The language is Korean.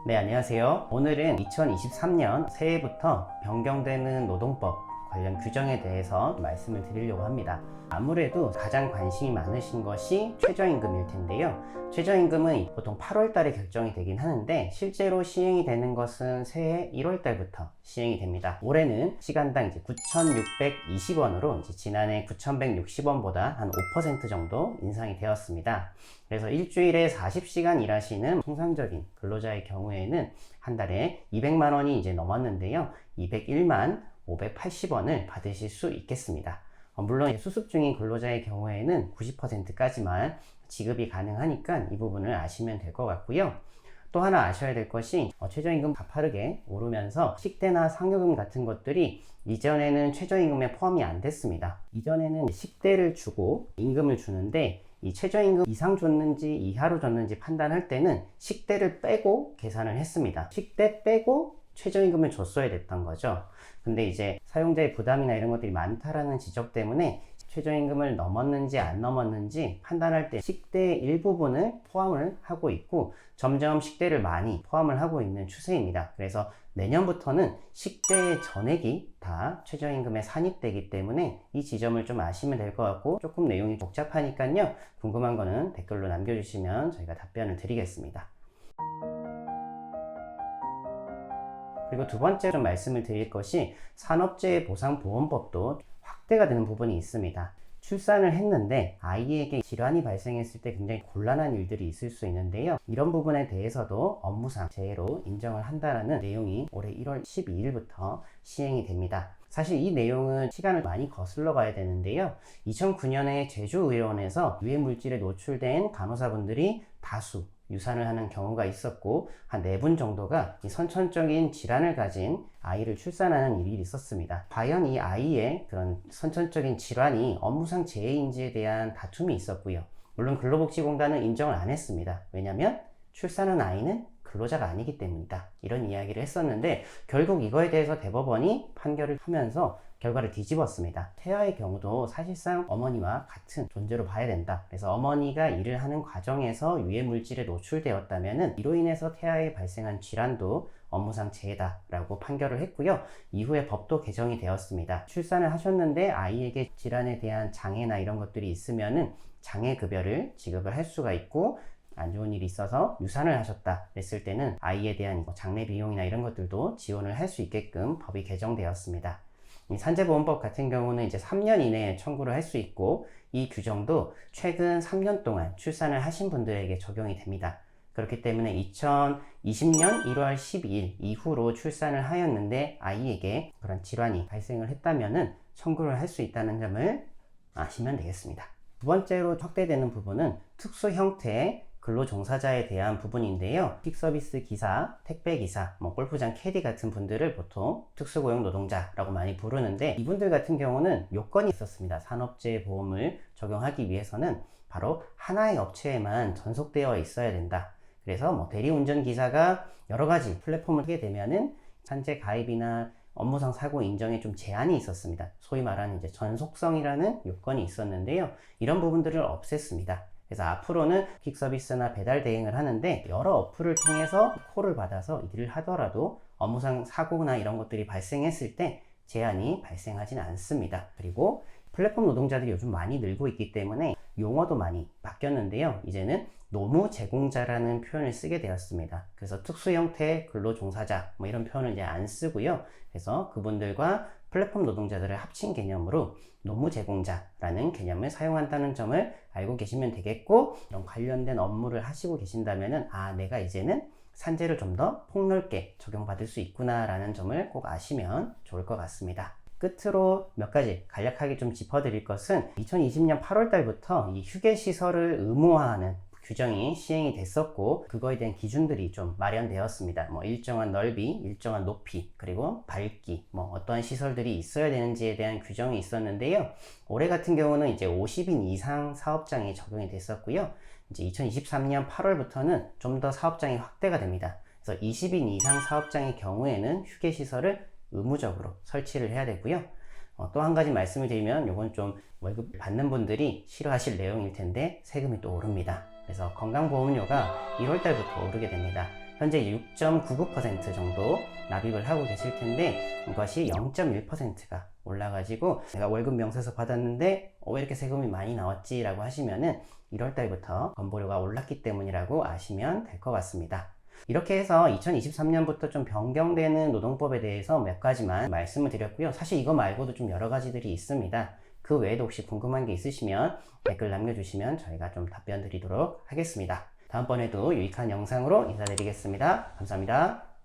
네, 안녕하세요. 오늘은 2023년 새해부터 변경되는 노동법 관련 규정에 대해서 말씀을 드리려고 합니다. 아무래도 가장 관심이 많으신 것이 최저임금일 텐데요. 최저임금은 보통 8월 달에 결정이 되긴 하는데 실제로 시행이 되는 것은 새해 1월 달부터 시행이 됩니다. 올해는 시간당 9,620원으로 지난해 9,160원보다 한 5% 정도 인상이 되었습니다. 그래서 일주일에 40시간 일하시는 통상적인 근로자의 경우에는 한 달에 200만 원이 이제 넘었는데요. 201만 580원을 받으실 수 있겠습니다. 물론 수습 중인 근로자의 경우에는 90%까지만 지급이 가능하니까 이 부분을 아시면 될 것 같고요. 또 하나 아셔야 될 것이 최저임금 가파르게 오르면서 식대나 상여금 같은 것들이 이전에는 최저임금에 포함이 안 됐습니다. 이전에는 식대를 주고 임금을 주는데 이 최저임금 이상 줬는지 이하로 줬는지 판단할 때는 식대를 빼고 계산을 했습니다. 식대 빼고 최저임금을 줬어야 됐던 거죠. 근데 이제 사용자의 부담이나 이런 것들이 많다라는 지적 때문에 최저임금을 넘었는지 안 넘었는지 판단할 때 식대의 일부분을 포함을 하고 있고 점점 식대를 많이 포함을 하고 있는 추세입니다. 그래서 내년부터는 식대의 전액이 다 최저임금에 산입되기 때문에 이 지점을 좀 아시면 될 것 같고, 조금 내용이 복잡하니까요. 궁금한 거는 댓글로 남겨주시면 저희가 답변을 드리겠습니다. 그리고 두 번째 좀 말씀을 드릴 것이 산업재해보상보험법도 확대가 되는 부분이 있습니다. 출산을 했는데 아이에게 질환이 발생했을 때 굉장히 곤란한 일들이 있을 수 있는데요. 이런 부분에 대해서도 업무상 재해로 인정을 한다는 내용이 올해 1월 12일부터 시행이 됩니다. 사실 이 내용은 시간을 많이 거슬러 가야 되는데요. 2009년에 제주의료원에서 유해물질에 노출된 간호사분들이 다수 유산을 하는 경우가 있었고 한 4분 정도가 이 선천적인 질환을 가진 아이를 출산하는 일이 있었습니다. 과연 이 아이의 그런 선천적인 질환이 업무상 재해인지에 대한 다툼이 있었고요. 물론 근로복지공단은 인정을 안 했습니다. 왜냐하면 출산한 아이는 근로자가 아니기 때문이다, 이런 이야기를 했었는데 결국 이거에 대해서 대법원이 판결을 하면서 결과를 뒤집었습니다. 태아의 경우도 사실상 어머니와 같은 존재로 봐야 된다. 그래서 어머니가 일을 하는 과정에서 유해물질에 노출되었다면 이로 인해서 태아에 발생한 질환도 업무상 재해다라고 판결을 했고요. 이후에 법도 개정이 되었습니다. 출산을 하셨는데 아이에게 질환에 대한 장애나 이런 것들이 있으면은 장애급여를 지급을 할 수가 있고, 안 좋은 일이 있어서 유산을 하셨다 그랬을 때는 아이에 대한 장례 비용이나 이런 것들도 지원을 할 수 있게끔 법이 개정되었습니다. 이 산재보험법 같은 경우는 이제 3년 이내에 청구를 할 수 있고, 이 규정도 최근 3년 동안 출산을 하신 분들에게 적용이 됩니다. 그렇기 때문에 2020년 1월 12일 이후로 출산을 하였는데 아이에게 그런 질환이 발생을 했다면은 청구를 할 수 있다는 점을 아시면 되겠습니다. 두 번째로 확대되는 부분은 특수 형태의 근로종사자에 대한 부분인데요. 퀵서비스 기사, 택배기사, 골프장 캐디 같은 분들을 보통 특수고용 노동자라고 많이 부르는데, 이분들 같은 경우는 요건이 있었습니다. 산업재해보험을 적용하기 위해서는 바로 하나의 업체에만 전속되어 있어야 된다. 그래서 대리운전기사가 여러가지 플랫폼을 하게 되면은 산재 가입이나 업무상 사고 인정에 좀 제한이 있었습니다. 소위 말하는 이제 전속성이라는 요건이 있었는데요. 이런 부분들을 없앴습니다. 그래서 앞으로는 퀵서비스나 배달 대행을 하는데 여러 어플을 통해서 콜을 받아서 일을 하더라도 업무상 사고나 이런 것들이 발생했을 때 제한이 발생하진 않습니다. 그리고 플랫폼 노동자들이 요즘 많이 늘고 있기 때문에 용어도 많이 바뀌었는데요. 이제는 노무 제공자라는 표현을 쓰게 되었습니다. 그래서 특수 형태의 근로종사자 이런 표현을 이제 안 쓰고요. 그래서 그분들과 플랫폼 노동자들을 합친 개념으로 노무 제공자라는 개념을 사용한다는 점을 알고 계시면 되겠고, 이런 관련된 업무를 하시고 계신다면은 내가 이제는 산재를 좀 더 폭넓게 적용받을 수 있구나 라는 점을 꼭 아시면 좋을 것 같습니다. 끝으로 몇 가지 간략하게 좀 짚어드릴 것은 2020년 8월 달부터 이 휴게시설을 의무화하는 규정이 시행이 됐었고, 그거에 대한 기준들이 좀 마련되었습니다. 일정한 넓이, 일정한 높이, 그리고 밝기, 어떠한 시설들이 있어야 되는지에 대한 규정이 있었는데요. 올해 같은 경우는 이제 50인 이상 사업장이 적용이 됐었고요. 이제 2023년 8월부터는 좀 더 사업장이 확대가 됩니다. 그래서 20인 이상 사업장의 경우에는 휴게시설을 의무적으로 설치를 해야 되고요. 또 한 가지 말씀을 드리면, 이건 좀 월급 받는 분들이 싫어하실 내용일 텐데 세금이 또 오릅니다. 그래서 건강보험료가 1월 달부터 오르게 됩니다. 현재 6.99% 정도 납입을 하고 계실 텐데 이것이 0.1%가 올라가지고 내가 월급 명세서 받았는데 왜 이렇게 세금이 많이 나왔지? 라고 하시면은 1월달부터 건보료가 올랐기 때문이라고 아시면 될 것 같습니다. 이렇게 해서 2023년부터 좀 변경되는 노동법에 대해서 몇 가지만 말씀을 드렸고요. 사실 이거 말고도 좀 여러 가지들이 있습니다. 그 외에도 혹시 궁금한 게 있으시면 댓글 남겨주시면 저희가 좀 답변 드리도록 하겠습니다. 다음번에도 유익한 영상으로 인사드리겠습니다. 감사합니다.